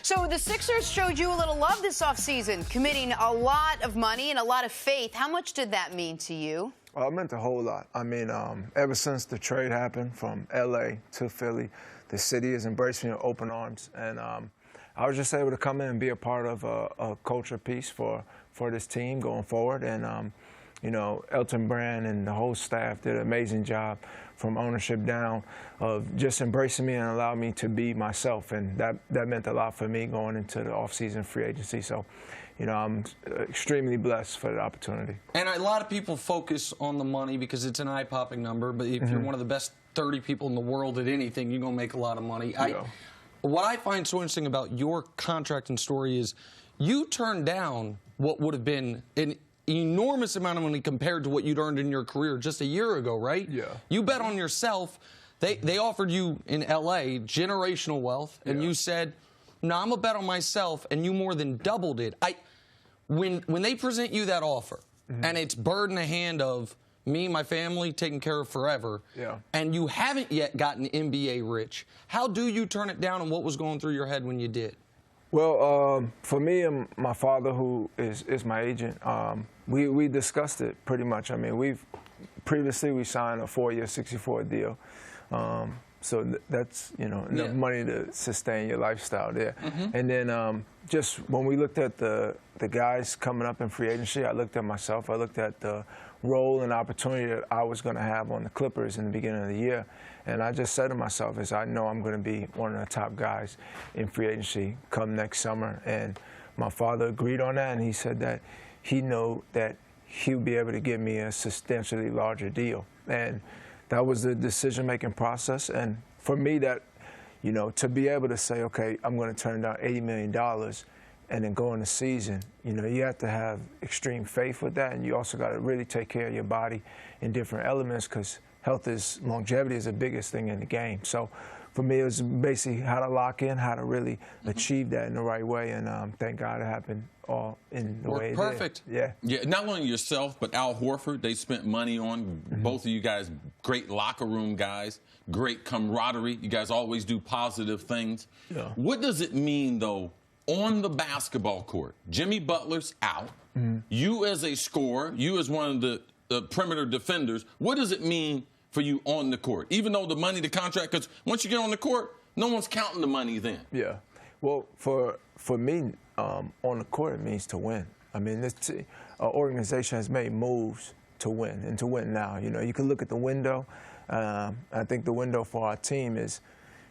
So the Sixers showed you a little love this offseason, committing a lot of money and a lot of faith. How much did that mean to you? Well, it meant a whole lot. I mean, ever since the trade happened from L.A. to Philly, the city has embraced me with open arms. And I was just able to come in and be a part of a culture piece for this team going forward. And, you know, Elton Brand and the whole staff did an amazing job from ownership down of just embracing me and allowing me to be myself. And that meant a lot for me going into the offseason free agency. So, you know, I'm extremely blessed for the opportunity. And a lot of people focus on the money because it's an eye-popping number. But if you're one of the best 30 people in the world at anything, you're going to make a lot of money. Yeah. What I find so interesting about your contract and story is you turned down what would have been an enormous amount of money compared to what you'd earned in your career just a year ago, right? Yeah. You bet on yourself. They offered you in L.A. generational wealth, and you said, no, I'm going to bet on myself, and you more than doubled it. When they present you that offer, and it's bird in the hand of me, my family, taken care of forever, and you haven't yet gotten NBA rich, how do you turn it down, and what was going through your head when you did? Well, for me and my father, who is my agent, we discussed it pretty much. I mean, previously we signed a 4-year, 64 deal. So that's, you know, enough money to sustain your lifestyle there. And then just when we looked at the guys coming up in free agency, I looked at myself. I looked at the role and opportunity that I was going to have on the Clippers in the beginning of the year. And I just said to myself, I know I'm going to be one of the top guys in free agency come next summer. And my father agreed on that, and he said that he knew that he would be able to give me a substantially larger deal. And that was the decision-making process. And for me, that, you know, to be able to say, okay, I'm going to turn down $80 million and then go in the season, you know, you have to have extreme faith with that. And you also got to really take care of your body in different elements because longevity is the biggest thing in the game. So for me, it was basically how to lock in, how to really achieve that in the right way. And thank God it happened all in the way it did. Perfect. Yeah. Yeah, not only yourself, but Al Horford, they spent money on. Both of you guys, great locker room guys, great camaraderie. You guys always do positive things. Yeah. What does it mean, though, on the basketball court? Jimmy Butler's out. You as a scorer, you as one of the perimeter defenders, what does it mean for you on the court? Even though the money, the contract, because once you get on the court, no one's counting the money then. Yeah. Well, for me, on the court, it means to win. I mean, this organization has made moves to win, and to win now. You know, you can look at the window. I think the window for our team is,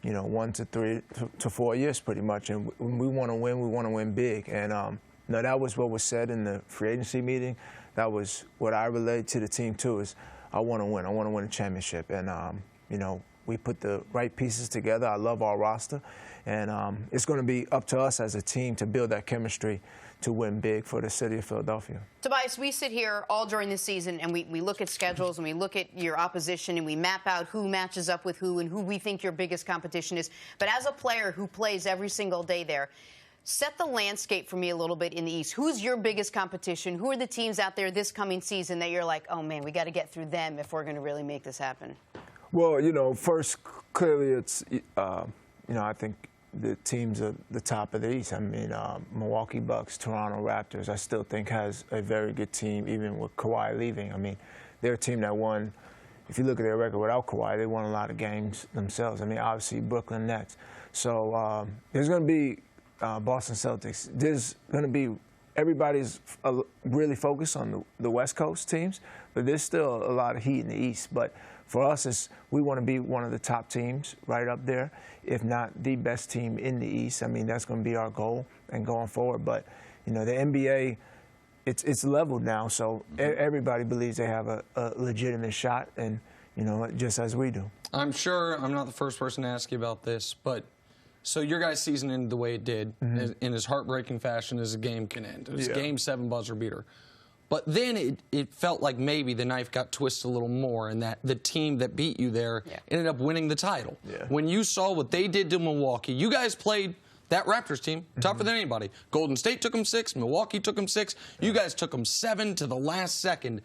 you know, 1 to 3 to 4 years pretty much. And when we want to win big. And now that was what was said in the free agency meeting. That was what I relayed to the team, too, is I want to win. I want to win a championship. And, you know, we put the right pieces together. I love our roster. And it's going to be up to us as a team to build that chemistry to win big for the city of Philadelphia. Tobias, we sit here all during the season and we look at schedules and we look at your opposition and we map out who matches up with who and who we think your biggest competition is. But as a player who plays every single day there, set the landscape for me a little bit in the East. Who's your biggest competition? Who are the teams out there this coming season that you're like, oh, man, we got to get through them if we're going to really make this happen? Well, you know, first, clearly it's, you know, I think the teams at the top of the East. I mean, Milwaukee Bucks, Toronto Raptors, I still think has a very good team, even with Kawhi leaving. I mean, they're a team that won, if you look at their record without Kawhi, they won a lot of games themselves. I mean, obviously, Brooklyn Nets. So there's going to be Boston Celtics. There's going to be everybody's really focused on the West Coast teams, but there's still a lot of heat in the East. But for us, we want to be one of the top teams right up there, if not the best team in the East. I mean, that's going to be our goal and going forward. But, you know, the NBA, it's leveled now, so everybody believes they have a legitimate shot, and, you know, just as we do. I'm sure I'm not the first person to ask you about this, but so your guys' season ended the way it did, in as heartbreaking fashion as a game can end. It was Game 7 buzzer beater. But then it felt like maybe the knife got twisted a little more and that the team that beat you there ended up winning the title. When you saw what they did to Milwaukee, you guys played that Raptors team tougher than anybody. Golden State took them 6. Milwaukee took them 6. You guys took them 7 to the last second.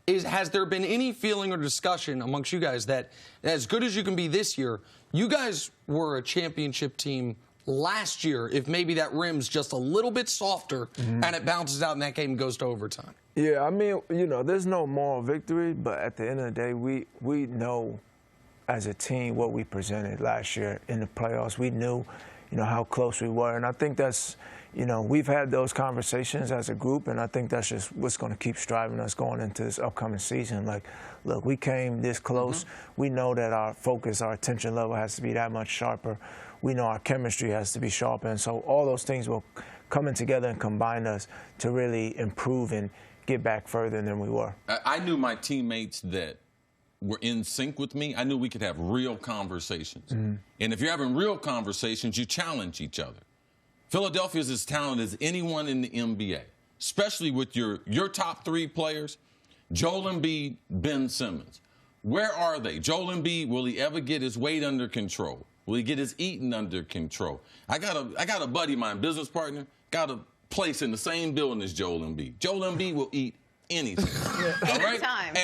Has there been any feeling or discussion amongst you guys that as good as you can be this year, you guys were a championship team last year if maybe that rim's just a little bit softer and it bounces out and that game goes to overtime? Yeah, I mean, there's no moral victory, but at the end of the day, we know as a team what we presented last year in the playoffs. We knew, how close we were, and I think that's, we've had those conversations as a group, and I think that's just what's going to keep striving us going into this upcoming season. Like, look, we came this close. We know that our focus, our attention level has to be that much sharper. We know our chemistry has to be sharper, and so all those things will come in together and combine us to really improve and get back further than we were. I knew my teammates that were in sync with me. I knew we could have real conversations. And if you're having real conversations, you challenge each other. Philadelphia is as talented as anyone in the NBA, especially with your top 3 players, Joel Embiid, Ben Simmons. Where are they? Joel Embiid, will he ever get his weight under control? Will he get his eating under control? I got a buddy of mine, business partner, got a place in the same building as Joel Embiid. Joel Embiid will eat anything. All right? Anytime.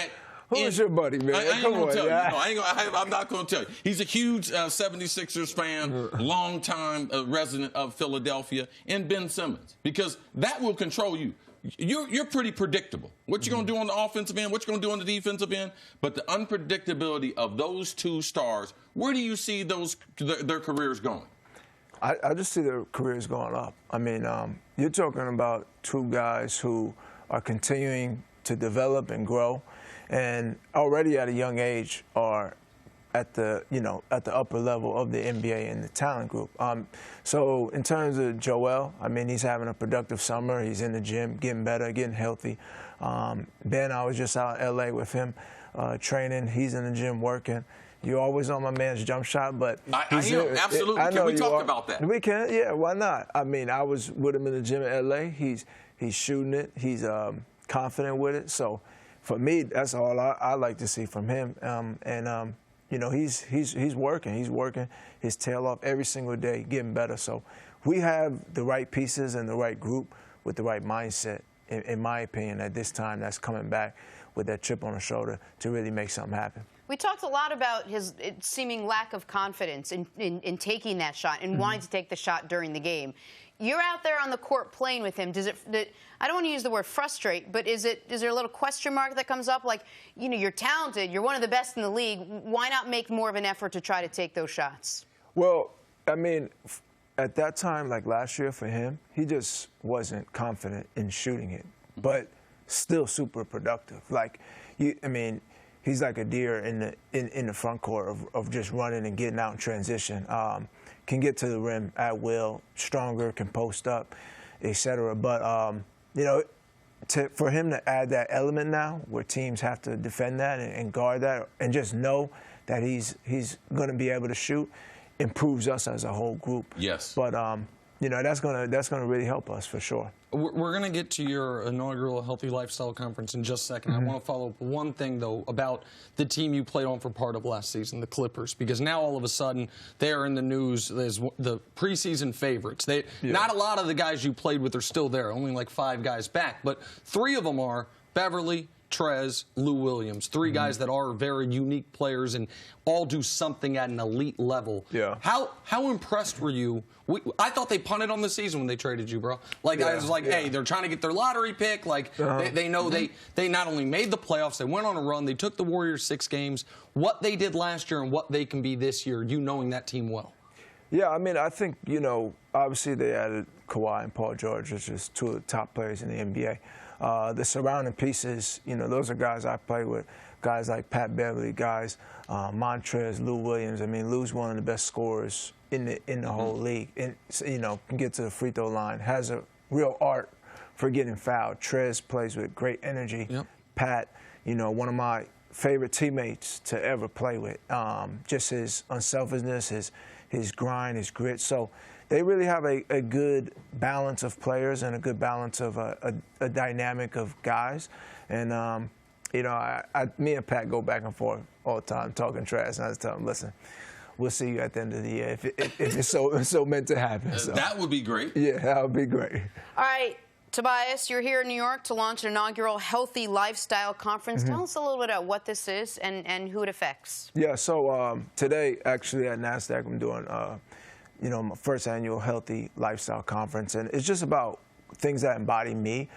Who's your buddy, man? I ain't going to tell you. No, I'm not going to tell you. He's a huge 76ers fan, longtime resident of Philadelphia, and Ben Simmons, because that will control you. You're pretty predictable. What you're going to do on the offensive end, what you're going to do on the defensive end, but the unpredictability of those 2 stars, where do you see their careers going? I just see their careers going up. I mean, you're talking about 2 guys who are continuing to develop and grow, and already at a young age are at the upper level of the NBA and the talent group. So in terms of Joel, I mean, he's having a productive summer. He's in the gym, getting better, getting healthy. Ben, I was just out in LA with him training. He's in the gym working. You're always on my man's jump shot, but I am, absolutely. Can we talk about that? We can, yeah. Why not? I mean, I was with him in the gym in LA. He's shooting it. He's confident with it. So for me, that's all I like to see from him. He's working. He's working his tail off every single day, getting better. So we have the right pieces and the right group with the right mindset, in my opinion, at this time that's coming back with that chip on the shoulder to really make something happen. We talked a lot about his seeming lack of confidence in taking that shot and wanting to take the shot during the game. You're out there on the court playing with him. I don't want to use the word frustrate, but is there a little question mark that comes up? Like, you're talented, you're one of the best in the league. Why not make more of an effort to try to take those shots? Well, I mean, at that time, like last year for him, he just wasn't confident in shooting it, but still super productive. Like, he's like a deer in the front court of just running and getting out in transition. Can get to the rim at will, stronger, can post up, etc. But for him to add that element now, where teams have to defend that and guard that, and just know that he's going to be able to shoot, improves us as a whole group. Yes. But that's gonna really help us for sure. We're going to get to your inaugural Healthy Lifestyle Conference in just a second. I want to follow up one thing, though, about the team you played on for part of last season, the Clippers, because now all of a sudden they are in the news as the preseason favorites. Not a lot of the guys you played with are still there, only like 5 guys back, but 3 of them are Beverly, Trez, Lou Williams, 3 guys that are very unique players and all do something at an elite level. Yeah. How impressed were you? I thought they punted on the season when they traded you, bro. Like, I was like, hey, they're trying to get their lottery pick. Like, they know they not only made the playoffs, they went on a run. They took the Warriors 6 games. What they did last year and what they can be this year, you knowing that team well. Yeah, I mean, I think, obviously they added Kawhi and Paul George, which is 2 of the top players in the NBA. The surrounding pieces, those are guys I play with, guys like Pat Beverly, guys, Montrez, Lou Williams. I mean, Lou's one of the best scorers in the whole league, and can get to the free throw line, has a real art for getting fouled. Trez plays with great energy. Yep. Pat, one of my favorite teammates to ever play with. Just his unselfishness, his grind, his grit. So they really have a good balance of players and a good balance of a dynamic of guys. And, me and Pat go back and forth all the time talking trash. And I just tell him, listen, we'll see you at the end of the year if it's so meant to happen. So. That would be great. Yeah, that would be great. All right, Tobias, you're here in New York to launch an inaugural Healthy Lifestyle Conference. Tell us a little bit about what this is and who it affects. Yeah, so today, actually, at NASDAQ, I'm doing my first annual Healthy Lifestyle Conference. And it's just about things that embody me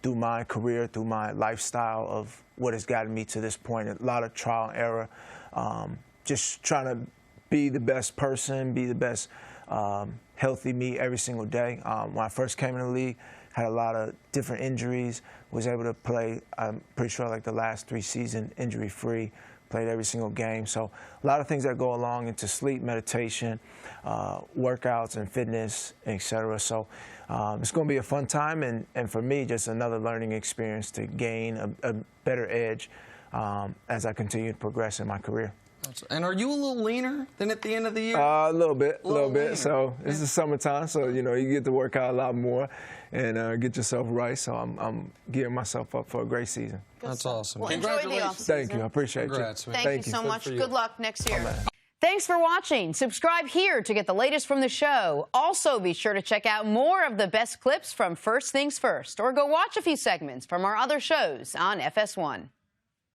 through my career, through my lifestyle of what has gotten me to this point. A lot of trial and error, just trying to be the best person, be the best healthy me every single day. When I first came in the league, had a lot of different injuries, was able to play, I'm pretty sure, like the last 3 seasons injury-free, played every single game. So a lot of things that go along into sleep, meditation, workouts and fitness, etc. So it's going to be a fun time, and for me, just another learning experience to gain a better edge as I continue to progress in my career. And are you a little leaner than at the end of the year? A little bit. Leaner. So this is summertime, so you get to work out a lot more and get yourself right. So I'm gearing myself up for a great season. That's awesome. Well, enjoy the offseason. Thank you. I appreciate Congrats, you. man. Thank you so much. Good luck next year. man. Thanks for watching. Subscribe here to get the latest from the show. Also, be sure to check out more of the best clips from First Things First, or go watch a few segments from our other shows on FS1.